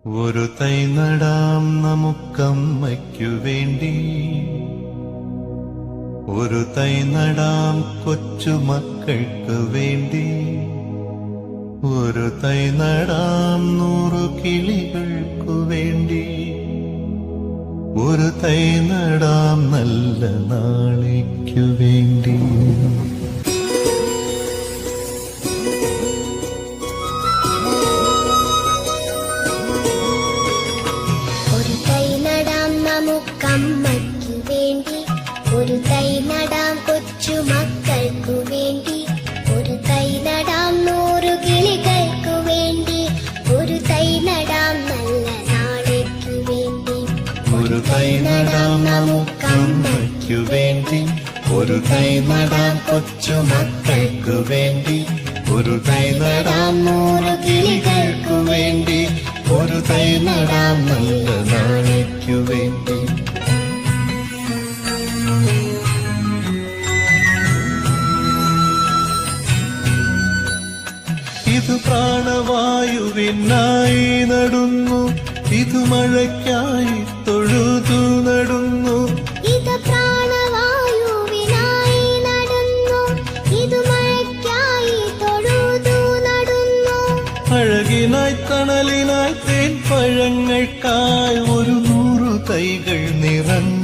ഒരു തൈ നടാം നമുക്കമ്മയ്ക്കു വേണ്ടി, ഒരു തൈ നടാം കൊച്ചുമക്കൾക്ക് വേണ്ടി, ഒരു തൈ നടാം 100 കിളികൾക്കു വേണ്ടി, ഒരു തൈ നടാം നല്ല നാളേക്കു വേണ്ടി. ഒരു തൈ നടാം നമുക്കമ്മയ്ക്കു വേണ്ടി, ഒരു തൈ നടാം കൊച്ചുമക്കൾക്കു വേണ്ടി, ഒരു തൈ നടാം 100 കിളികൾക്കു വേണ്ടി, ഒരു തൈ നടാം നല്ല നാളേക്കു വേണ്ടി. ഒരു തൈ നടാം നമുക്കമ്മയ്ക്കു വേണ്ടി, ഒരു തൈ നടാം കൊച്ചുമക്കൾക്കു വേണ്ടി, ഒരു തൈ നടാം 100 കിളികൾക്കു വേണ്ടി, ഒരു തൈ നടാം നല്ല നാളേക്കു വേണ്ടി. ഇത് പ്രാണവായുവിനായി നടുന്നു, ഇത് മഴയ്ക്കായി തൊഴുതു നടുന്നു, ഇത് പ്രാണവായുവിനായി നടുന്നു, ഇത് മഴയ്ക്കായി തൊഴുതു നടുന്നു. അഴകിനായി തണലിനായി തേൻ പഴങ്ങൾക്കായി ഒരു 100 തൈകൾ നിറഞ്ഞു.